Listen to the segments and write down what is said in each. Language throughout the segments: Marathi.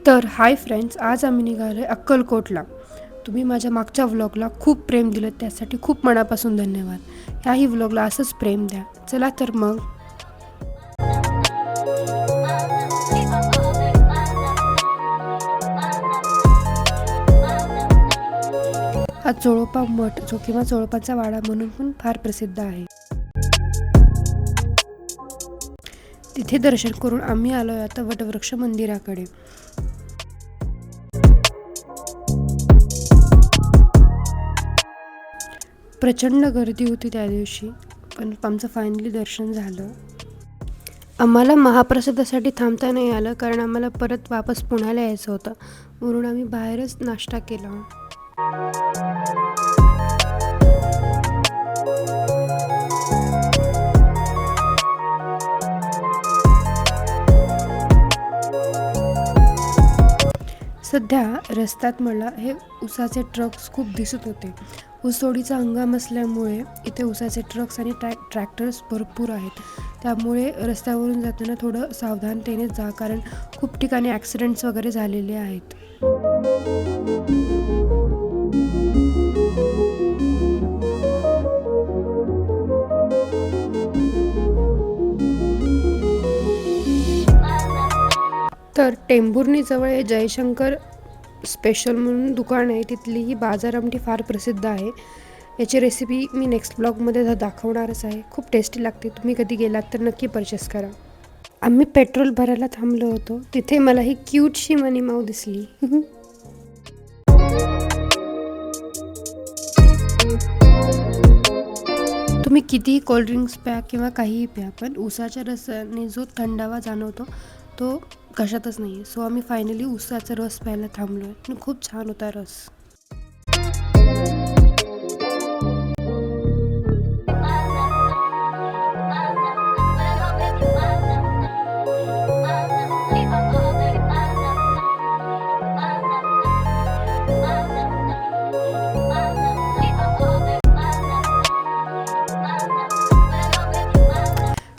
तर हाय फ्रेंड्स, आज आम्ही निघालो आहे अक्कलकोटला. तुम्ही माझ्या मागच्या व्लॉगला खूप प्रेम दिलं, त्यासाठी खूप मनापासून धन्यवाद. ह्याही व्लॉगला असंच प्रेम द्या. चला तर मग. हा चोळोपा मठ जो किंवा चोळोपाचा वाडा म्हणून पण फार प्रसिद्ध आहे. तिथे दर्शन करून आम्ही आलो आहे आता वटवृक्ष मंदिराकडे. प्रचंड गर्दी होती त्या दिवशी, पण आमचं फायनली दर्शन झालं. आम्हाला महाप्रसादासाठी थांबता नाही आलं, कारण आम्हाला परत वापस पुण्याला यायचं होतं, म्हणून आम्ही बाहेरच नाश्ता केला. सध्या रस्त्यात मला हे ऊसाचे ट्रक्स खूप दिसत होते. ऊसतोडीचा हंगाम असल्यामुळे इथे ऊसाचे ट्रक्स आणि ट्रॅक्टर्स भरपूर आहेत. त्यामुळे रस्त्यावरून जाताना थोडं सावधानतेने जा, कारण खूप ठिकाणी ॲक्सिडेंट्स वगैरे झालेले आहेत. तर टेंभुर्णीजवळ हे जयशंकर स्पेशल म्हणून दुकान आहे. तिथली ही बाजार आमटी फार प्रसिद्ध आहे. याची रेसिपी मी नेक्स्ट ब्लॉगमध्ये दाखवणारच आहे. खूप टेस्टी लागते. तुम्ही कधी गेलात तर नक्की परचेस करा. आम्ही पेट्रोल भरायला थांबलो होतो, तिथे मला ही क्यूटशी मनी माऊ दिसली. तुम्ही कितीही कोल्ड्रिंक्स प्या किंवा काहीही प्या, पण ऊसाच्या रसाने जो थंडावा जाणवतो तो कशातच नाही आहे. सो आम्ही फायनली ऊसाचा रस प्यायला थांबलो आहे आणि खूप छान होता रस.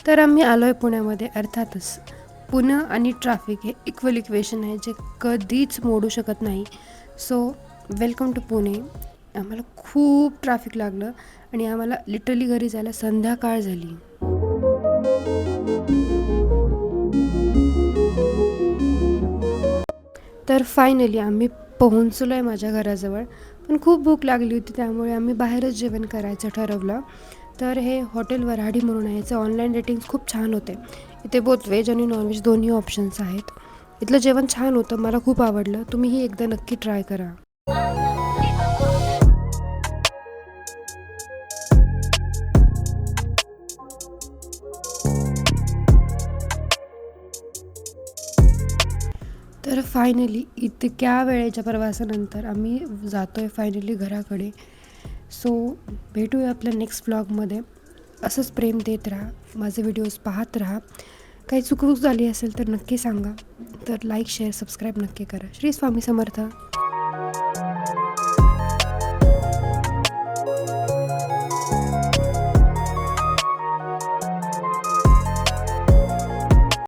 तर आम्ही आलो आहे पुण्यामध्ये. अर्थातच पुणे आणि ट्रॅफिक हे इक्वल इक्वेशन आहे, जे कधीच मोडू शकत नाही. So welcome to Pune. आम्हाला खूप ट्रॅफिक लागलं आणि आम्हाला लिटरली घरी जायला संध्याकाळ झाली. तर फायनली आम्ही पोहोचलो आहे माझ्या घराजवळ, पण खूप भूक लागली होती, त्यामुळे आम्ही बाहेरच जेवण करायचं ठरवलं. तर हे हॉटेल वऱ्हाडी म्हणून आहे. याचे ऑनलाईन रेटिंग्स खूप छान होते. इथे बोथ व्हेज आणि नॉनव्हेज दोन्ही ऑप्शन्स आहेत. इथलं जेवण छान होतं, मला खूप आवडलं. तुम्हीही एकदा नक्की ट्राय करा. तर फायनली इतक्या वेळेच्या प्रवासानंतर आम्ही जातो आहे फायनली घराकडे. सो भेटूया आपल्या नेक्स्ट व्लॉगमध्ये. असंच प्रेम देत राहा, माझे व्हिडिओज पाहत राहा. काही चूक झाली असेल तर नक्की सांगा. तर लाईक शेअर सबस्क्राईब नक्की करा. श्री स्वामी समर्थ.